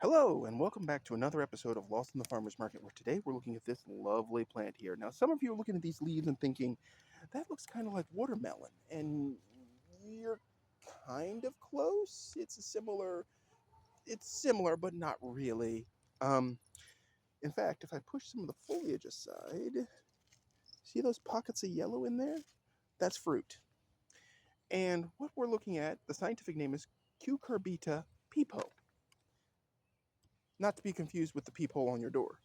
Hello, and welcome back to another episode of Lost in the Farmer's Market, where today we're looking at this lovely plant here. Now, some of you are looking at these leaves and thinking, that looks kind of like watermelon, and you're kind of close. It's similar, but not really. Um, in fact, if I push some of the foliage aside, see those pockets of yellow in there? That's fruit. And what we're looking at, the scientific name is Cucurbita pepo, not to be confused with the peephole on your door.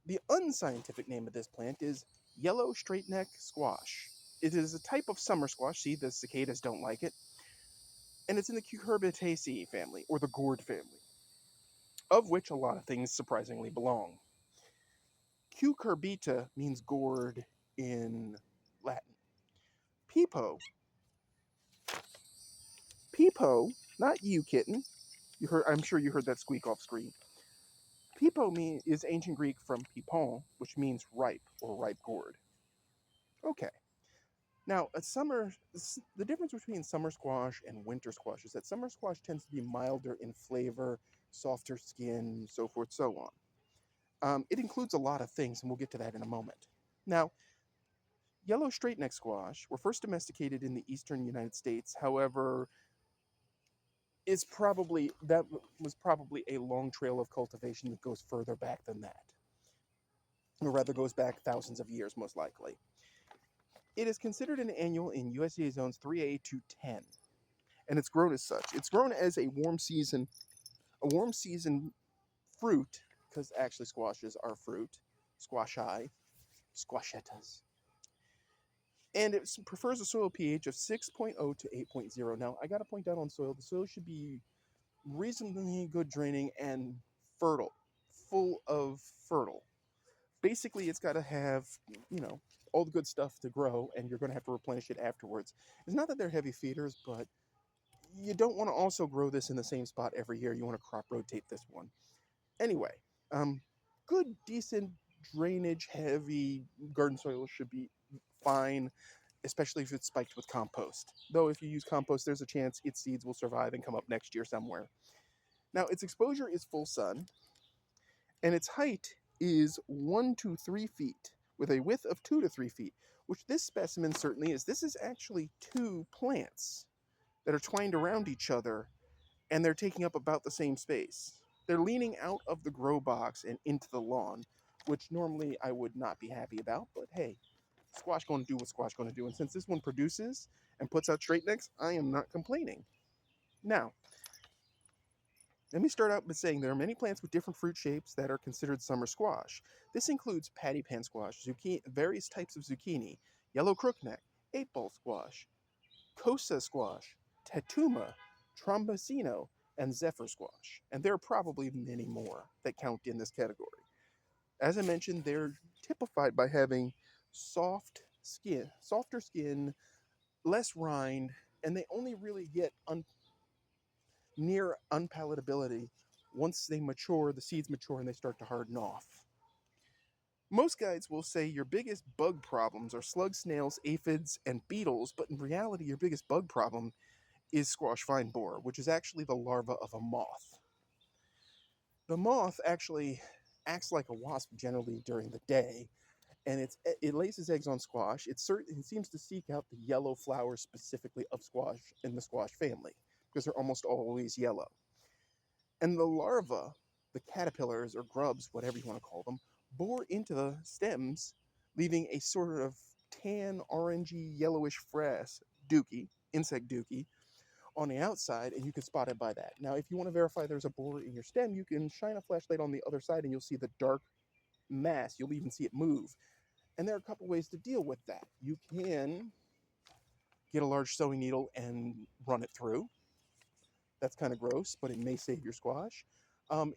The unscientific name of this plant is yellow straightneck squash. It is a type of summer squash. See, the cicadas don't like it. And it's in the Cucurbitaceae family, or the gourd family, of which a lot of things surprisingly belong. Cucurbita means gourd in Latin. Pepo, pepo, not you, kitten. I'm sure you heard that squeak off screen. Pepo is ancient Greek from pipon, which means ripe or ripe gourd. Okay. Now, the difference between summer squash and winter squash is that summer squash tends to be milder in flavor, softer skin, so forth, so on. It includes a lot of things, and we'll get to that in a moment. Now, yellow straightneck squash were first domesticated in the eastern United States. However, that was probably a long trail of cultivation that goes further back than that, or rather goes back thousands of years, most likely. It is considered an annual in USDA zones 3A to 10. And it's grown as such. It's grown as a warm season fruit, because actually squashes are fruit, squashi, squashettas. And it prefers a soil pH of 6.0 to 8.0. Now, I got to point out on soil, the soil should be reasonably good draining and fertile, full of fertile. Basically, it's got to have, all the good stuff to grow, and you're going to have to replenish it afterwards. It's not that they're heavy feeders, but you don't want to also grow this in the same spot every year. You want to crop rotate this one. Anyway, good, decent drainage, heavy garden soil should be fine, especially if it's spiked with compost. Though if you use compost, there's a chance its seeds will survive and come up next year somewhere. Now, its exposure is full sun, and its height is 1 to 3 feet, with a width of 2 to 3 feet, which this specimen certainly is. This is actually two plants that are twined around each other, and they're taking up about the same space. They're leaning out of the grow box and into the lawn, which normally I would not be happy about, but hey, squash going to do what squash going to do. And since this one produces and puts out Straightnecks, I am not complaining. Now, let me start out by saying there are many plants with different fruit shapes that are considered summer squash. This includes Pattypan squash, zucchini, various types of zucchini, yellow crookneck, 8-ball squash, Cosa squash, Tetuma, Trombacino, and Zephyr squash. And there are probably many more that count in this category. As I mentioned, they're typified by having softer skin, less rind, and they only really get near unpalatability once they mature, the seeds mature, and they start to harden off. Most guides will say your biggest bug problems are slugs, snails, aphids, and beetles, but in reality, your biggest bug problem is squash vine borer, which is actually the larva of a moth. The moth actually acts like a wasp generally during the day, and it lays its eggs on squash. It seems to seek out the yellow flowers specifically of squash in the squash family, because they're almost always yellow. And the larvae, the caterpillars or grubs, whatever you want to call them, bore into the stems, leaving a sort of tan, orangey, yellowish frass insect dookie, on the outside, and you can spot it by that. Now, if you want to verify there's a borer in your stem, you can shine a flashlight on the other side and you'll see the dark mass. You'll even see it move. And there are a couple ways to deal with that. You can get a large sewing needle and run it through. That's kind of gross, but it may save your squash.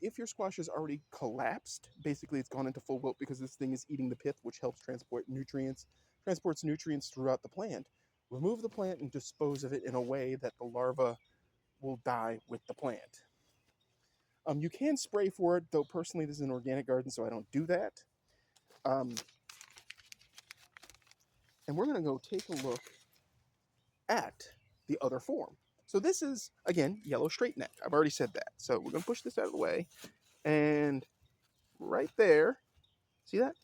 If your squash is already collapsed, basically it's gone into full wilt because this thing is eating the pith, which helps transports nutrients throughout the plant. Remove the plant and dispose of it in a way that the larva will die with the plant. You can spray for it, though personally this is an organic garden, so I don't do that. And we're going to go take a look at the other form. So this is, again, yellow straight neck. I've already said that. So we're going to push this out of the way. And right there, see that?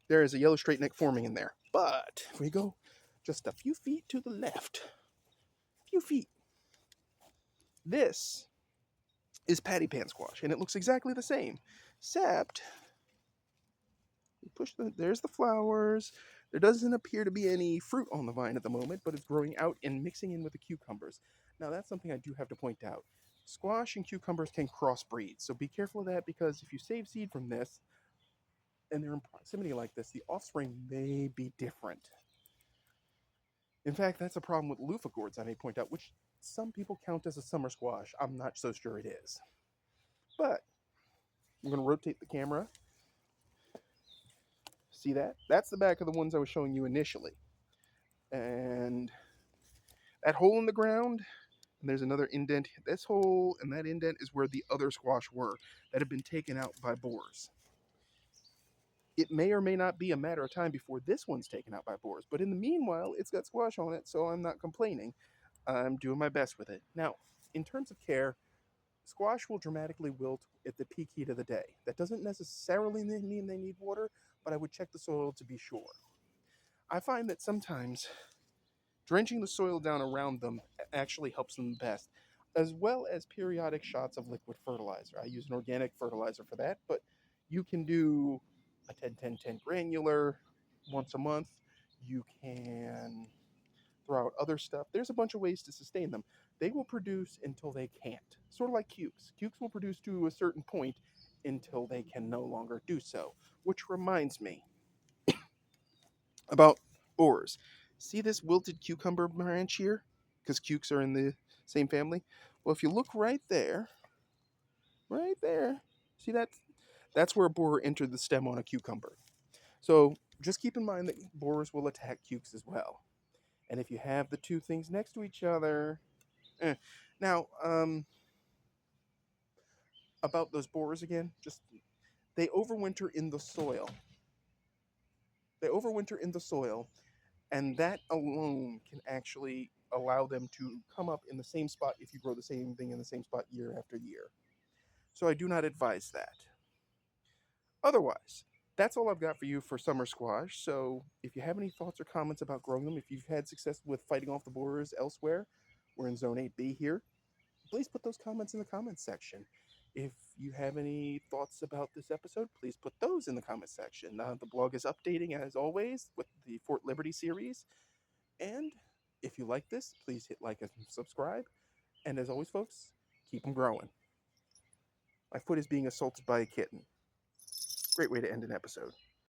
There is a yellow straight neck forming in there. But if we go just a few feet to the left, a few feet, this is Pattypan squash. And it looks exactly the same, except there's the flowers. There doesn't appear to be any fruit on the vine at the moment, but it's growing out and mixing in with the cucumbers. Now, that's something I do have to point out. Squash and cucumbers can crossbreed, so be careful of that, because if you save seed from this and they're in proximity like this, the offspring may be different. In fact, that's a problem with loofah gourds, I may point out, which some people count as a summer squash. I'm not so sure it is. But I'm going to rotate the camera. See that? That's the back of the ones I was showing you initially. And that hole in the ground, and there's another indent. This hole and that indent is where the other squash were that have been taken out by borers. It may or may not be a matter of time before this one's taken out by borers, but in the meanwhile, it's got squash on it, so I'm not complaining. I'm doing my best with it. Now, in terms of care, squash will dramatically wilt at the peak heat of the day. That doesn't necessarily mean they need water, but I would check the soil to be sure. I find that sometimes drenching the soil down around them actually helps them best, as well as periodic shots of liquid fertilizer. I use an organic fertilizer for that, but you can do a 10-10-10 granular once a month. You can throw out other stuff. There's a bunch of ways to sustain them. They will produce until they can't. Sort of like cukes. Cukes will produce to a certain point until they can no longer do so. Which reminds me about borers. See this wilted cucumber branch here? Because cukes are in the same family. Well, if you look right there, see that? That's where a borer entered the stem on a cucumber. So just keep in mind that borers will attack cukes as well. And if you have the two things next to each other, Now, about those borers again, just they overwinter in the soil. They overwinter in the soil, and that alone can actually allow them to come up in the same spot if you grow the same thing in the same spot year after year. So I do not advise that. Otherwise, that's all I've got for you for summer squash. So if you have any thoughts or comments about growing them, if you've had success with fighting off the borers elsewhere, we're in Zone 8B here, please put those comments in the comments section. If you have any thoughts about this episode, please put those in the comments section. The blog is updating as always with the Fort Liberty series. And if you like this, please hit like and subscribe. And as always, folks, keep them growing. My foot is being assaulted by a kitten. Great way to end an episode.